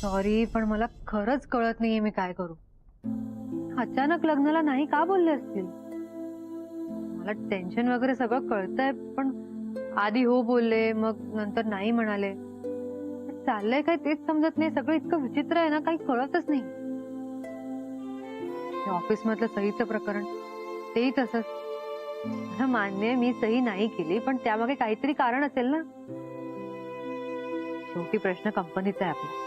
Sorry, पण मला खरंच कळत नाहीये मी काय करू. अचानक लग्नाला नाही का बोलले असतील? मला टेन्शन वगैरे सगळं कळतंय, पण आधी हो बोलले, मग नंतर नाही म्हणाले. चाललंय काय तेच समजत नाही. सगळं इतकं विचित्र आहे ना, काही कळतच नाही. ऑफिस मधलं सहीचं प्रकरण तेही तसंच. मला मान्य आहे मी सही नाही केली, पण त्यामागे काहीतरी कारण असेल ना. शेवटी प्रश्न कंपनीचा आहे आपला.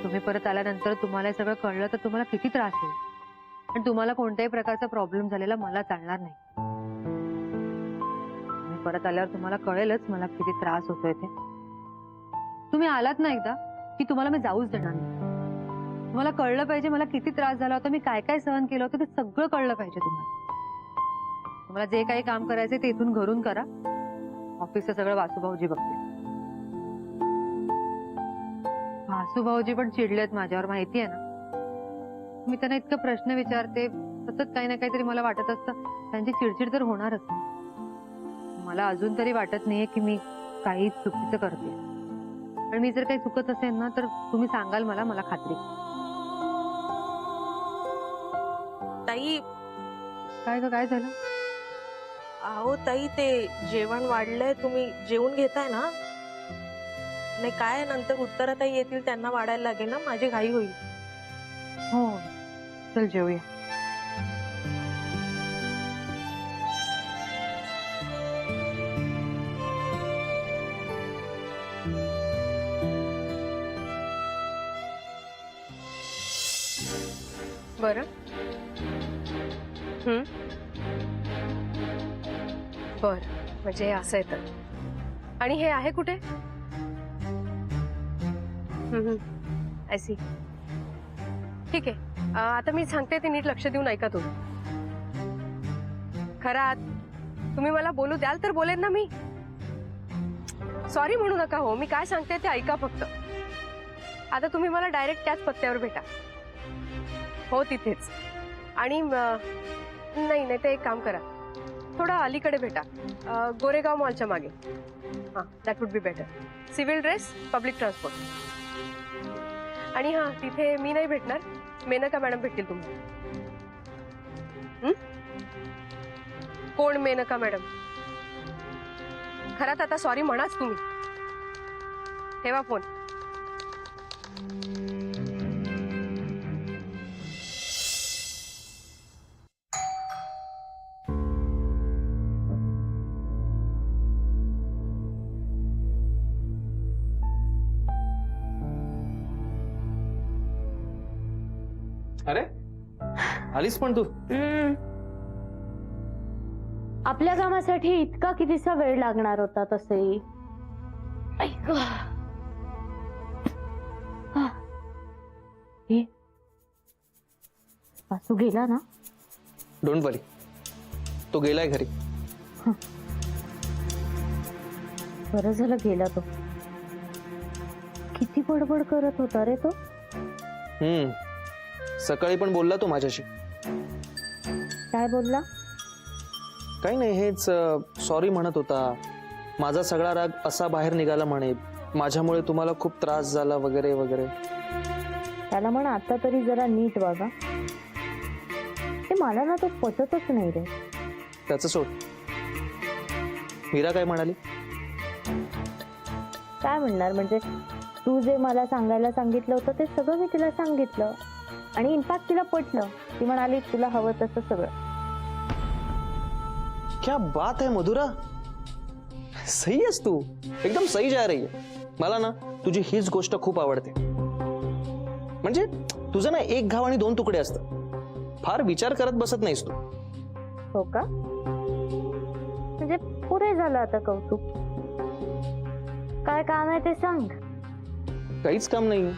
तुम्ही परत आल्यानंतर तुम्हाला हे सगळं कळलं तर तुम्हाला किती त्रास होईल. पण तुम्हाला कोणत्याही प्रकारचा प्रॉब्लेम झालेला मला चालणार नाही. तुम्ही परत आल्यावर तुम्हाला कळेलच मला किती त्रास होतोय ते. तुम्ही आलात ना एकदा की तुम्हाला मी जाऊच देणार नाही. तुम्हाला कळलं पाहिजे मला किती त्रास झाला होता, मी काय काय सहन केलं होतं ते सगळं कळलं पाहिजे तुम्हाला. तुम्हाला जे काही काम करायचं ते इथून घरून करा. ऑफिसचं सगळं वासुभाऊजी बघतील. वासुभाऊजी पण चिडलेत माझ्यावर, माहितीये ना. मी त्यांना इतकं प्रश्न विचारते, सतत काही ना काहीतरी मला वाटत असतं. त्यांची चिडचिड तर होणारच. मला अजून तरी वाटत नाहीये की मी काही चुकीचं करते. पण मी जर काही चुकत असेल ना तर तुम्ही सांगाल मला, मला खात्री. ताई, काय झालं? अहो ताई, ते जेवण वाढलंय, तुम्ही जेवून घेताय ना? नाही काय, नंतर उत्तराताई येतील, त्यांना वाढायला लागेल ना, माझी घाई होईल. हो, चल जेवूया. बरं. बर, म्हणजे असं आहे तर. आणि हे आहे कुठे? I see. ठीक आहे, आता मी सांगते ते नीट लक्ष देऊन ऐका तुम्ही. खरं तुम्ही मला बोलू द्याल तर बोलेन ना मी. सॉरी म्हणू नका हो, मी काय सांगते ते ऐका फक्त. आता तुम्ही मला डायरेक्ट त्याच पत्त्यावर भेटा. हो तिथेच. आणि नाही नाही, ते एक काम करा, थोडा अलीकडे भेटा, गोरेगाव मॉलच्या मागे. हां, that would be better. Civil dress, public transport. आणि हां, तिथे मी नाही भेटणार, मेनका मॅडम भेटतील तुम्हाला. कोण मेनका मॅडम? खरंच आता सॉरी म्हणाच तुम्ही. ठेवा फोन. अरे आलीस पण तू? आपल्या कामासाठी इतका कितीसा वेळ लागणार होता तसेही. वासू गेला ना? डोंट वरी, तो गेलाय घरी. बरं झालं गेला तो. किती बडबड करत होता रे तो. सकाळी पण बोलला तो माझ्याशी. काय बोलला? काही नाही, हेच सॉरी म्हणत होता. माझा सगळा राग असा बाहेर निघाला म्हणे, माझ्यामुळे तुम्हाला खूप त्रास झाला वगैरे वगैरे. त्याला म्हणा आता तरी जरा नीट वागा. ते मला ना तो पटतच नाही रे. त्याचं सोड. मीरा काय म्हणाली? काय म्हणणार म्हणजे, तू जे मला सांगायला सांगितलं होतं ते सगळं मी तिला सांगितलं आणि इनफॅक्ट तिला पटलं. ती म्हणाली तुला हवं तसं सगळं. क्या बात है मधुरा, सही आहेस तू, एकदम सही जा रही है. मला ना तुझी हीच गोष्ट खूप आवडते. म्हणजे तुझं ना एक घाव आणि दोन तुकडे असतात. फार विचार करत बसत नाहीस तू. हो का? म्हणजे पुरे झालं आता कौतुक. काय काम आहे ते सांग. काहीच काम नाही.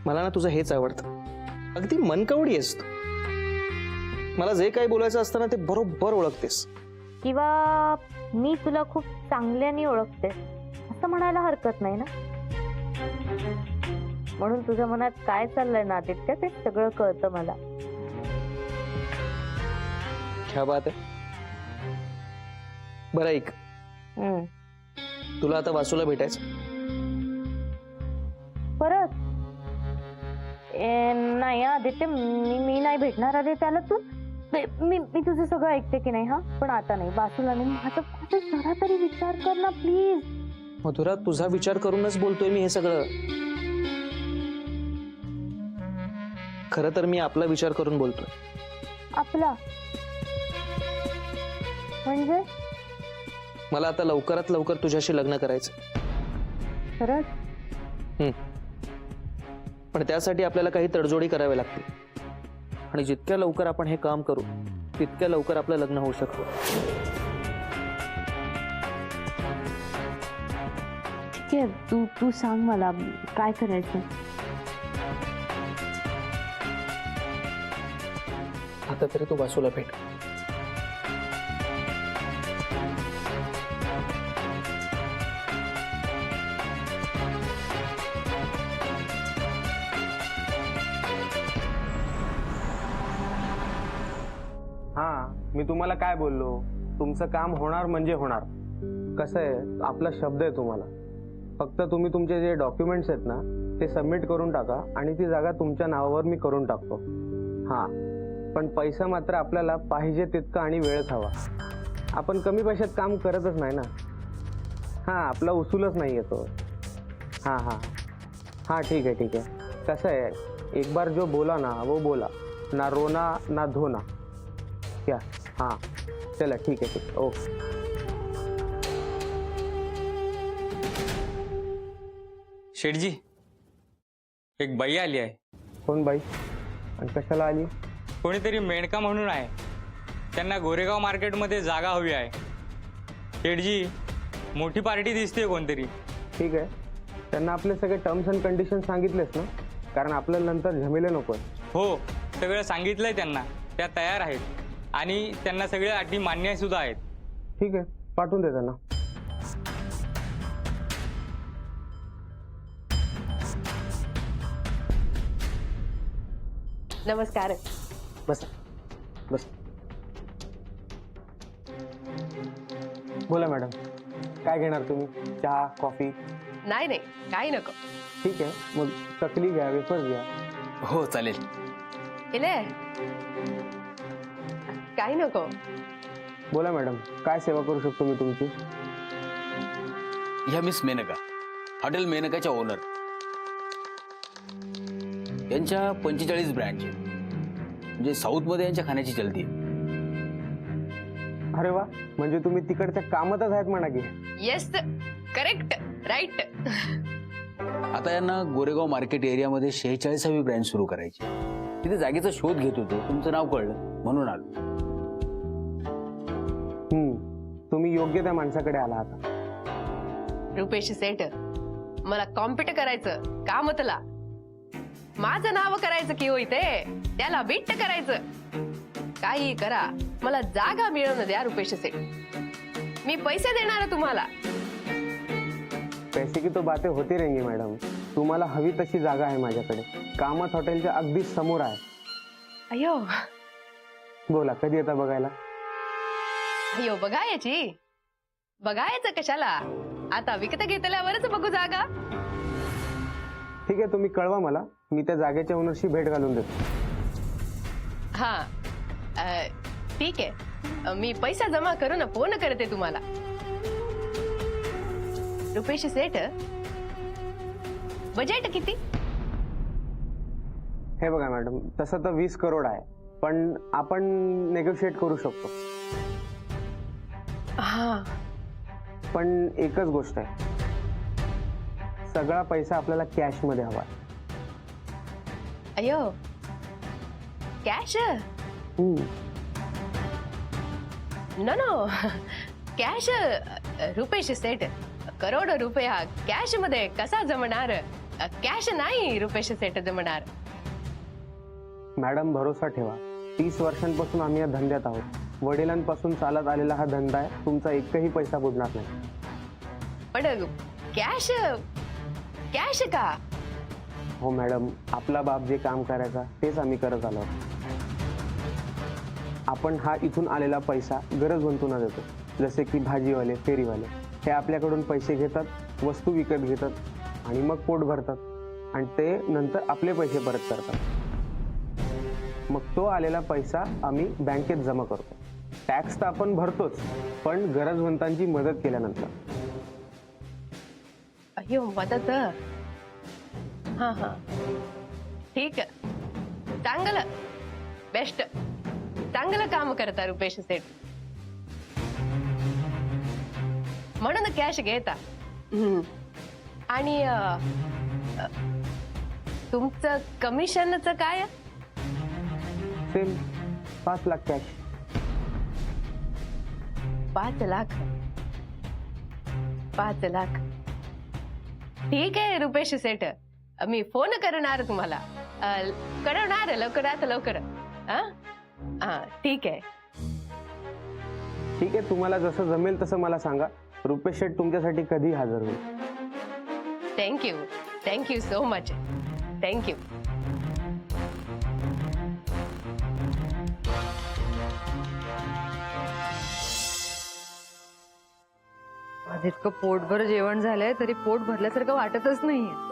मला ना तुझं हेच आवडतं. अगदी मनकवडी आहेस तू. मला जे काही बोलायचं असतं ना ते बरोबर ओळखतेस. किंवा मी तुला खूप चांगल्याने ओळखते असं म्हणायला हरकत नाही ना. म्हणून तुझ्या मनात काय चाललंय ना आदित्य ते सगळं कळतं मला. क्या बात आहे. बरं ऐक, तुला आता वासूला भेटायचं? परत नाही आदित्य, मी नाही भेटणार. अरे त्याला तू मी तुझं सगळं ऐकते की नाही. हा पण आता नाही, बासूला नाही. माझं जरा तरी विचार कर ना प्लीज. मधुरा, तुझा विचार करूनच बोलतोय मी हे सगळं. खरं तर मी आपला विचार करून बोलतोय. आपला म्हणजे? मला आता लवकरात लवकर तुझ्याशी लग्न करायचं. खरंच? पण त्यासाठी आपल्याला काही तडजोडी कराव्या लागतील, आणि जितक्या लवकर आपण हे काम करू तितक्या लवकर आपलं लग्न होऊ शकतं. ठीक आहे, तू सांग मला काय करायचं. आता तरी तू वासूला भेट. हा, मी तुम्हाला काय बोललो, तुमचं काम होणार म्हणजे होणार. कसं आहे, आपला शब्द आहे तुम्हाला. फक्त तुम्ही तुमचे जे डॉक्युमेंट्स आहेत ना ते सबमिट करून टाका आणि ती जागा तुमच्या नावावर मी करून टाकतो. हा, पण पैसा मात्र आपल्याला पाहिजे तितका आणि वेळच हवा. आपण कमी पैशात काम करतच नाही ना. हां, आपला उसूलच नाही येतो. हां हां हां, ठीक है ठीक है. कसं आहे, एक बार जो बोला ना वो बोला, ना रोना ना धोना. क्या? हाँ, चला ठीक है ठीक, ओके. शेठजी, एक बाई आली आहे. कोण बाई आणि कशाला आली? कोणीतरी मेनका म्हणून आहे. त्यांना गोरेगाव मार्केटमध्ये जागा हवी आहे. शेठजी, मोठी पार्टी दिसते कोणतरी. ठीक आहे, त्यांना आपले सगळे टर्म्स अँड कंडिशन सांगितलेस ना, कारण आपल्याला नंतर झमेले नको. हो, सगळं सांगितलंय त्यांना. त्या तयार आहेत आणि त्यांना सगळ्या अटी मान्य सुद्धा आहेत. ठीक आहे, पाठवून दे त्यांना. नमस्कार. बस बस. बोला मॅडम, काय घेणार तुम्ही? चहा, कॉफी? नाही नाही, काही नको. ठीक आहे, मग चकली घ्या, वेफर्स घ्या. हो चालेल. इले काही नको. बोला मॅडम, काय सेवा करू शकतो मी तुमची? ह्या मिस मेनका, हॉटेल मेनकाच्या ओनर. यांच्या 45 ब्रँच आहेत. म्हणजे साऊथमध्ये यांच्या खाण्याची चलती आहे. अरे वा, म्हणजे तुम्ही तिकडच्या कामातच आहेत म्हणा की. Yes, correct, right. आता यांना गोरेगाव मार्केट एरियामध्ये 46वी ब्रँच सुरू करायची. तिथे जागेचा शोध घेत होतो, तुमचं नाव कळलं म्हणून आलो. तुम्ही योग्य त्या माणसाकडे आला आता. रुपेश सेठ, मला कॉम्पिट करायचं कामतला. माझं नाव करायचं की हो इथे, त्याला बिट्ट करायचं. काही करा, मला जागा मिळवून द्या रुपेश सेठ. मी पैसे देणार तुम्हाला. पैसे की तो बातें होती रहेंगी मॅडम. तुम्हाला हवी तशी जागा आहे माझ्याकडे. कामत हॉटेलच्या अगदी समोर आहे. अयो बोला, कधी येता बघायला? अयो, बघायची. बघायचं कशाला, आता विकत घेतल्यावरच बघू जागा. ठीक आहे, तुम्ही कळवा मला, मी त्या जागेच्या ओनरशी भेट घालून देतो. हा, ठीक आहे. मी पैसा जमा करून फोन करते तुम्हाला. रुपेश सेठ, बजेट किती? हे बघा मॅडम, तसं तर 20 करोड आहे, पण आपण नेगोशिएट करू शकतो. हा, पण एकच गोष्ट आहे, सगळा पैसा आपल्याला कॅश मध्ये हवा. अयो, cash? No, cash. Rupesh Seth, crore रुपया कॅश मध्ये कसा जमणार? कॅश नाही रुपेश सेठ जमणार. मॅडम, भरोसा ठेवा, 30 वर्षांपासून आम्ही या धंद्यात आहोत. वडिलांपासून चालत आलेला हा धंदा आहे. तुमचा एकही पैसा बुडणार नाही. पण कॅश, कॅश का? हो मॅडम, आपला बाप जे काम करायचा तेच आम्ही करत आलो. आपण हा इथून आलेला पैसा गरजवंतूंना देतो, जसे की भाजीवाले, फेरीवाले. हे आपल्याकडून पैसे घेतात, वस्तू विकत घेतात आणि मग पोट भरतात आणि ते नंतर आपले पैसे परत करतात. मग तो आलेला पैसा आम्ही बँकेत जमा करतो. टॅक्स तर आपण भरतोच, पण गरजवंतांची मदत केल्यानंतर. अयो मदत. हा हा ठीक आहे, चांगलं, बेस्ट, चांगलं काम करता रुपेश सेठ. म्हणून कॅश घेता. आणि तुमचं कमिशनचं काय? Same 5 lakh cash. 5 लाख. 5 लाख ठीक आहे रुपेश सेठ, मी फोन करणार तुम्हाला, कळवणार लवकरात लवकर. हा ठीक आहे. ठीक आहे, तुम्हाला जसं जमेल तसं मला सांगा. रुपेश शेठ तुमच्यासाठी कधी हजर होईल. Thank you so much. थँक्यू. आज इतकं पोटभर जेवण झालंय तरी पोट भरल्यासारखं वाटतच नाहीये.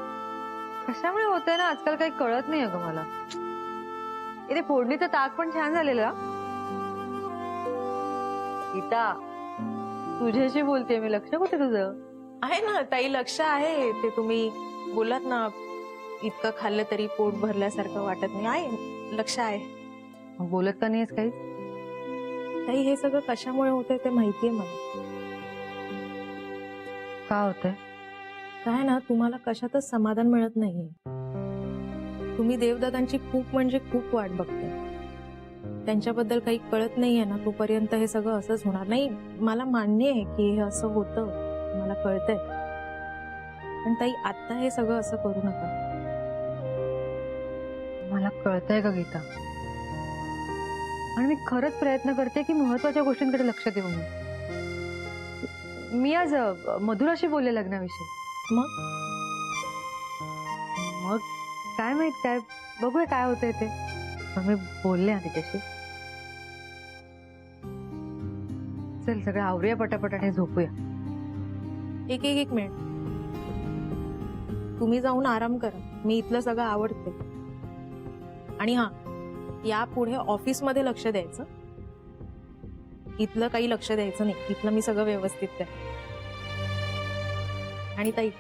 कशामुळे होतंय ना आजकाल काही कळत नाही अगं मला. इथे फोडणीचं ताक पण छान झालेलं. गीता, तुझ्याशी बोलते मी, लक्ष कुठे तुझं? आहे ना ताई, लक्ष आहे. ते तुम्ही बोलात ना, इतकं खाल्लं तरी पोट भरल्यासारखं वाटत नाही. आहे, लक्ष आहे. मग बोलत का नाहीस काही? ताई हे सगळं कशामुळे होतंय ते माहितीये मला. का होतंय? काय ना, तुम्हाला कशातच समाधान मिळत नाहीये. तुम्ही देवदादांची खूप म्हणजे खूप वाट बघताय. त्यांच्याबद्दल काही कळत नाहीये ना, तोपर्यंत हे सगळं असंच होणार. नाही, मला मान्य आहे की हे असं होतं, मला कळतंय. पण ताई आता हे सगळं असं करू नका. मला कळतंय का गीता, आणि मी खरंच प्रयत्न करते की महत्वाच्या गोष्टींकडे लक्ष देऊ नये. मी आज मधुराशी बोलले लग्नाविषयी. मग काय माहित, काय बघूया काय होतंय ते. पण मी बोलले ना तिच्याशी. चल सगळं आवरूया पटापट आणि झोपूया. एक मिनिट, तुम्ही जाऊन आराम करा. मी इथलं सगळं आवडते. आणि हा, यापुढे ऑफिसमध्ये लक्ष द्यायचं, इथलं काही लक्ष द्यायचं नाही. इथलं मी सगळं व्यवस्थित करेन. आणि ताई,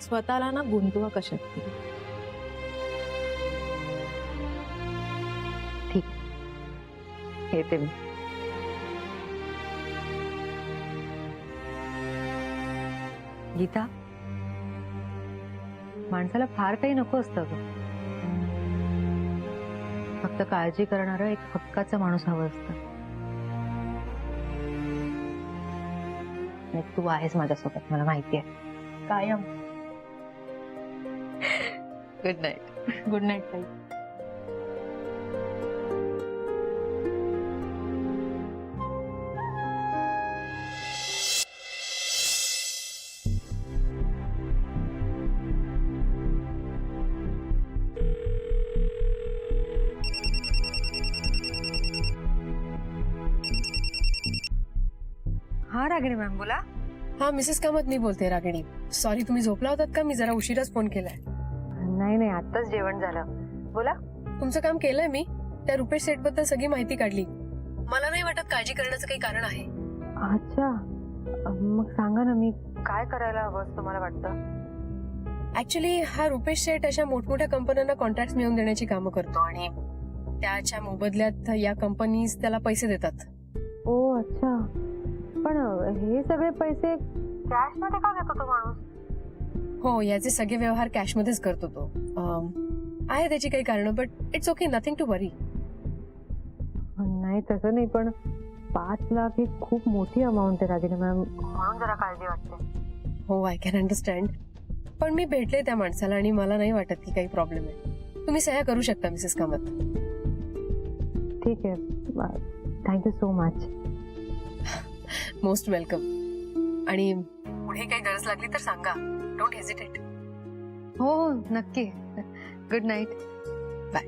स्वतःला ना गुंतवा कशात तरी. ठीक, येते मी. गीता, माणसाला फार काही नको असतं ग. फक्त काळजी करणारं एक हक्काचा माणूस हवं असतं. आणि तू आहेस माझ्यासोबत, मला माहिती आहे, कायम. Good night. गुड नाईट ताई. हा रागिणी मॅम, बोला. हा मिसेस कामत मी बोलते. रागिणी, सॉरी, तुम्ही झोपला होतात का? मी जरा उशिराच फोन केलाय. नाही, आत्ताच जेवण झालं. बोला. तुमचं काम केलंय मी. त्या रुपेश सेठ बद्दल सगळी माहिती काढली. मला नाही वाटत काळजी करण्याचं काही कारण आहे. अच्छा, मग सांगा ना, मी काय करायला हवं असं तुम्हाला वाटतं? ऍक्च्युली हा रुपेश सेठ अशा मोठमोठ्या कंपन्यांना कॉन्ट्रॅक्ट मिळवून देण्याची कामं करतो आणि त्याच्या मोबदल्यात या कंपनीज त्याला पैसे देतात. ओ अच्छा, पण हे सगळे पैसे कॅश मध्ये का घेतो तो माणूस? हो, याचे सगळे व्यवहार कॅश मध्येच करतो तो. आहे त्याची काही कारण, but it's okay, nothing to worry. नाही तसं नाही, पण 5 लाख ही खूप मोठी अमाऊंट आहे रागिनी मॅम, म्हणून जरा काळजी वाटते. हो, आय कॅन अंडरस्टँड. पण मी भेटले त्या माणसाला आणि मला नाही वाटत की काही प्रॉब्लेम आहे. तुम्ही सह्या करू शकता मिसेस कामत. ठीक आहे, thank you so much. Most welcome. आणि पुढे काही गरज लागली तर सांगा, डोंट हेजिटेट. हो, नक्की. Good night. बाय.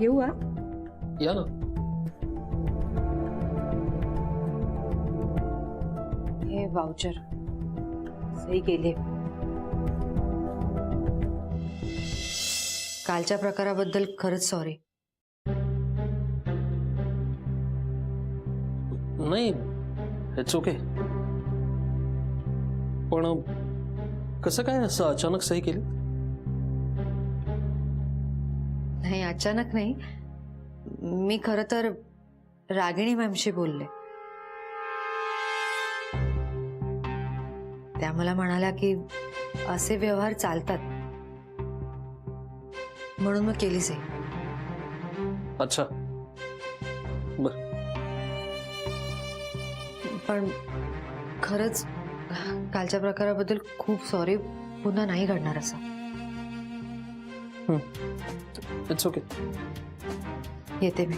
येऊ हा? या ना. हे वाउचर सही केली. कालच्या प्रकाराबद्दल खरंच सॉरी. नाही, इट्स ओके. पण कसं काय असं अचानक सही केली? नाही, अचानक नाही. मी खरं तर रागिणी मॅमशी बोलले. त्या मला म्हणाल्या की असे व्यवहार चालतात, म्हणून मग केली सही. अच्छा, बर. पण खरंच कालच्या प्रकाराबद्दल खूप सॉरी. पुन्हा नाही घडणार असं. It's okay. येते मी.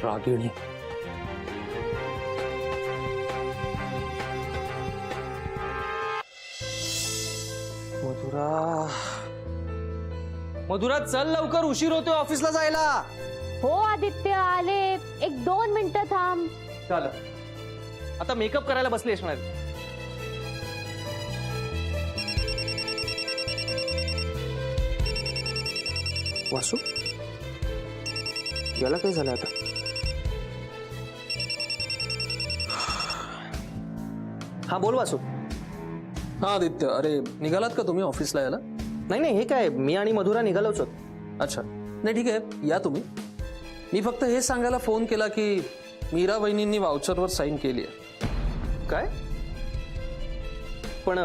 रागिणी. मधुरा, मधुरा चल लवकर, उशीर होतोय ऑफिसला जायला. हो आदित्य, आले. 1-2 मिनिटं थांब. झालं, आता मेकअप करायला बसली असणार. वासू, याला काय झालं आता? हा बोल वासू. हा आदित्य, अरे निघालात का तुम्ही ऑफिसला यायला? नाही नाही, हे काय, मी आणि मधुरा निघालोच होत. अच्छा, नाही ठीक आहे, या तुम्ही. मी फक्त हे सांगायला फोन केला की मीरा वहिनींनी वाउचरवर साईन केली आहे. काय? पण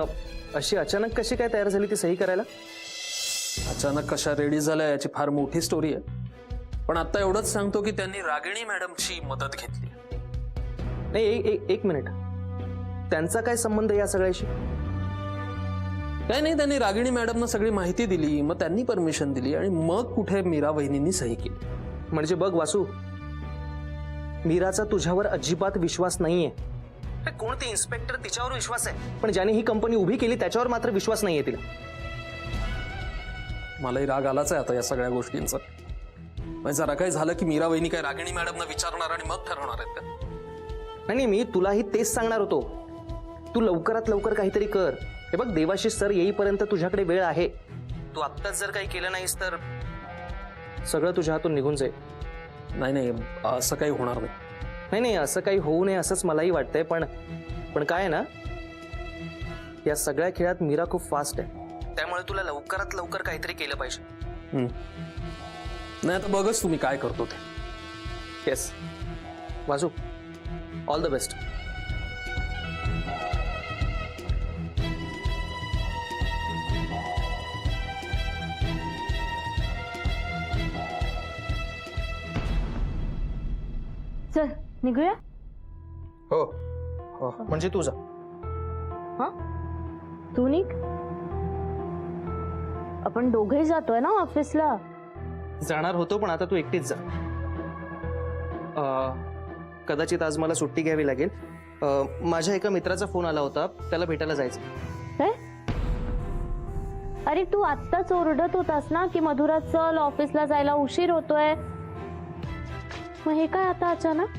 अशी अचानक कशी काय तयार झाली ती सही करायला? अचानक कशा रेडी झाल्या याची फार मोठी स्टोरी आहे. पण आता एवढंच सांगतो की त्यांनी रागिणी मॅडमची मदत घेतली. नाही, एक मिनिट, त्यांचा काय संबंध या सगळ्याशी? काही नाही, त्यांनी रागिणी मॅडमना सगळी माहिती दिली, मग त्यांनी परमिशन दिली आणि मग कुठे मीरा वहिनींनी सही केली. म्हणजे बघ वासू, मीराचा तुझ्यावर अजिबात विश्वास नाहीये. कोणते इन्स्पेक्टर तिच्यावर विश्वास आहे, पण ज्याने ही कंपनी उभी केली त्याच्यावर मात्र विश्वास नाहीये तिला. मलाही राग आलाच आहे आता या सगळ्या गोष्टींचा. म्हणजे जरा काही झालं की मीरा वहिनी काय रागिणी मॅडमना विचारणार आणि मग ठरवणार आहेत का? नाही, मी तुलाही तेच सांगणार होतो. तू लवकरात लवकर काहीतरी कर. हे बघ, देवाशीष सर येईपर्यंत तुझ्याकडे वेळ आहे. तू आत्ताच जर काही केलं नाहीस तर सगळं तुझ्या हातून निघून जाईल. नाही नाही, असं काही होणार नाही. नाही नाही, असं काही होऊ नये असंच मलाही वाटतंय. पण काय आहे ना, या सगळ्या खेळात मीरा खूप फास्ट आहे. त्यामुळे तुला लवकरात लवकर काहीतरी केलं पाहिजे. नाही, आता बघच तुम्ही काय करतो ते. Yes Vasu, all the best. चल निघूया. हो हो, म्हणजे तू जा. हा, तू निघ. आपण दोघेही जातोय ना ऑफिसला. जाणार होतो, पण आता तू एकटीच जा. कदाचित आज मला सुट्टी घ्यावी लागेल. माझ्या एका मित्राचा फोन आला होता, त्याला भेटायला जायचं. काय? अरे तू आत्ताच ओरडत होतास ना की मधुरा चल, ऑफिसला जायला उशीर होतोय. मग हे काय आता अचानक?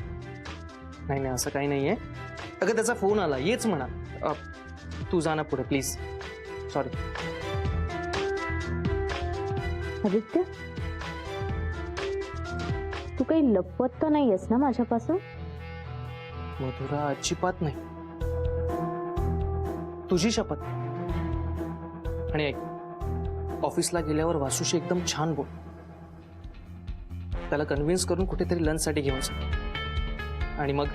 नाही नाही, असं काही नाहीये. अगं त्याचा फोन आला, येच म्हणा. तू जा ना पुढे प्लीज. सॉरी. आदित्य, तू काही लपवत तर नाहीयेस ना माझ्यापासून? मधुरा, अजिबात नाही. तुझी शपथ. आणि ऐक, ऑफिसला गेल्यावर वासूशी एकदम छान बोल. त्याला कन्व्हिन्स करून कुठेतरी लंचसाठी घेऊन जा. आणि मग